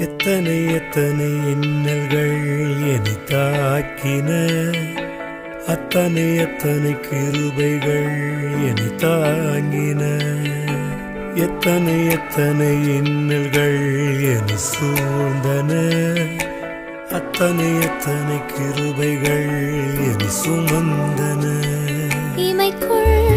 எத்தனை எத்தனை இன்னல்கள் என்னை தாக்கின, அத்தனை எத்தனை கிருபைகள் என்னை தாங்கின. எத்தனை எத்தனை இன்னல்கள் என்னை சூழ்ந்தன, அத்தனை எத்தனை கிருபைகள் என்னை சுமந்தன. இமைக்குள்